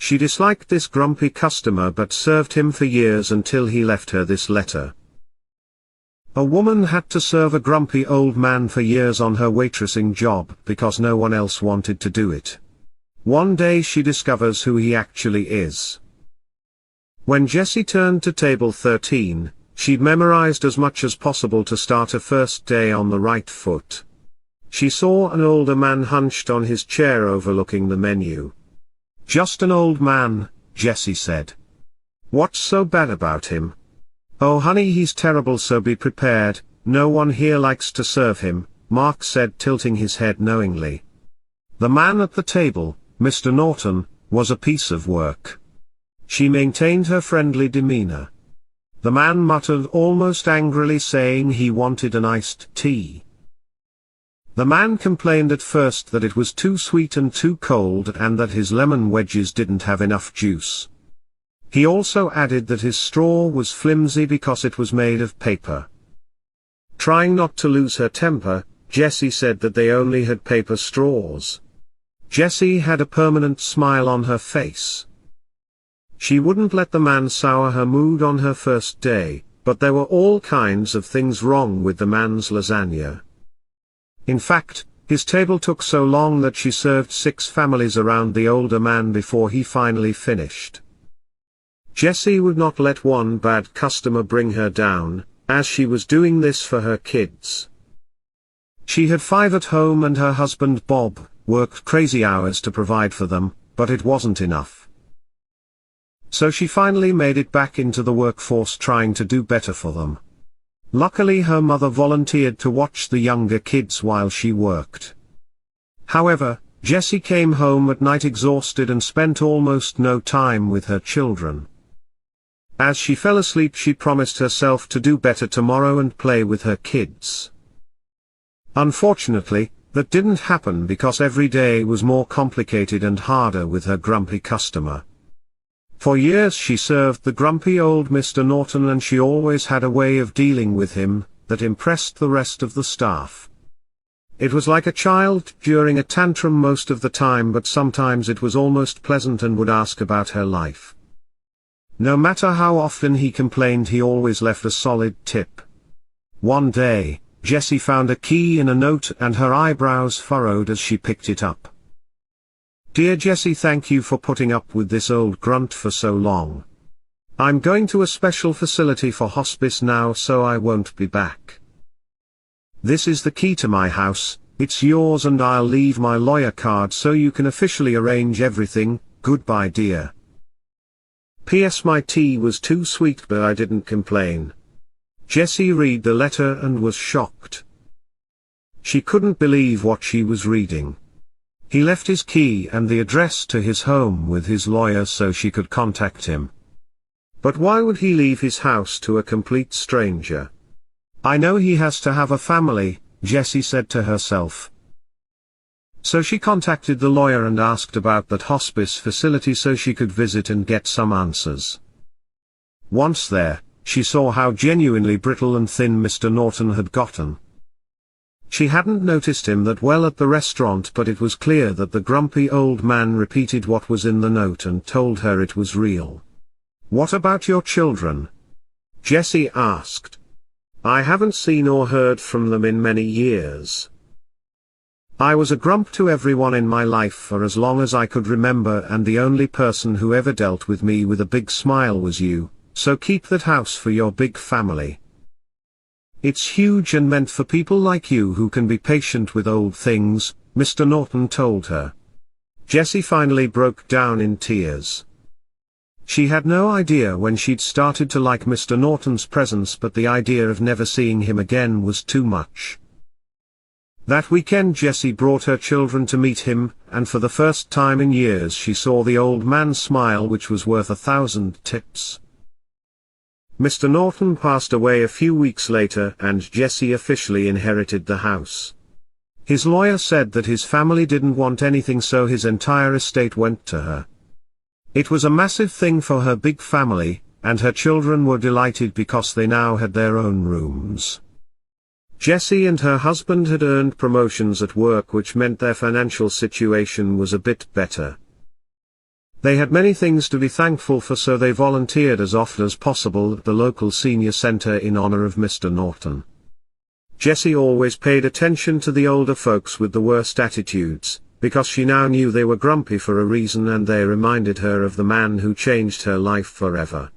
She disliked this grumpy customer but served him for years until he left her this letter. A woman had to serve a grumpy old man for years on her waitressing job because no one else wanted to do it. One day she discovers who he actually is. When Jessie turned to table 13, she'd memorized as much as possible to start her first day on the right foot. She saw an older man hunched on his chair overlooking the menu. "Just an old man," Jessie said. "What's so bad about him?" "Oh honey, he's terrible, so be prepared, no one here likes to serve him," Mark said, tilting his head knowingly. The man at the table, Mr. Norton, was a piece of work. She maintained her friendly demeanor. The man muttered almost angrily, saying he wanted an iced tea. The man complained at first that it was too sweet and too cold and that his lemon wedges didn't have enough juice. He also added that his straw was flimsy because it was made of paper. Trying not to lose her temper, Jessie said that they only had paper straws. Jessie had a permanent smile on her face. She wouldn't let the man sour her mood on her first day, but there were all kinds of things wrong with the man's lasagna. In fact, his table took so long that she served 6 families around the older man before he finally finished. Jessie would not let one bad customer bring her down, as she was doing this for her kids. She had 5 at home and her husband Bob worked crazy hours to provide for them, but it wasn't enough. So she finally made it back into the workforce, trying to do better for them. Luckily her mother volunteered to watch the younger kids while she worked. However, Jessie came home at night exhausted and spent almost no time with her children. As she fell asleep she promised herself to do better tomorrow and play with her kids. Unfortunately, that didn't happen because every day was more complicated and harder with her grumpy customer. For years she served the grumpy old Mr. Norton, and she always had a way of dealing with him that impressed the rest of the staff. It was like a child during a tantrum most of the time, but sometimes it was almost pleasant and would ask about her life. No matter how often he complained, he always left a solid tip. One day, Jessie found a key in a note and her eyebrows furrowed as she picked it up. "Dear Jessie, thank you for putting up with this old grunt for so long. I'm going to a special facility for hospice now, so I won't be back. This is the key to my house, it's yours, and I'll leave my lawyer card so you can officially arrange everything. Goodbye dear. P.S. My tea was too sweet but I didn't complain." Jessie read the letter and was shocked. She couldn't believe what she was reading. He left his key and the address to his home with his lawyer so she could contact him. But why would he leave his house to a complete stranger? "I know he has to have a family," Jessie said to herself. So she contacted the lawyer and asked about that hospice facility so she could visit and get some answers. Once there, she saw how genuinely brittle and thin Mr. Norton had gotten. She hadn't noticed him that well at the restaurant, but it was clear that the grumpy old man repeated what was in the note and told her it was real. "What about your children?" Jessie asked. "I haven't seen or heard from them in many years. I was a grump to everyone in my life for as long as I could remember, and the only person who ever dealt with me with a big smile was you, so keep that house for your big family. It's huge and meant for people like you who can be patient with old things," Mr. Norton told her. Jessie finally broke down in tears. She had no idea when she'd started to like Mr. Norton's presence, but the idea of never seeing him again was too much. That weekend Jessie brought her children to meet him, and for the first time in years she saw the old man smile, which was worth 1,000 tips. Mr. Norton passed away a few weeks later and Jessie officially inherited the house. His lawyer said that his family didn't want anything, so his entire estate went to her. It was a massive thing for her big family, and her children were delighted because they now had their own rooms. Jessie and her husband had earned promotions at work, which meant their financial situation was a bit better. They had many things to be thankful for, so they volunteered as often as possible at the local senior center in honor of Mr. Norton. Jessie always paid attention to the older folks with the worst attitudes, because she now knew they were grumpy for a reason, and they reminded her of the man who changed her life forever.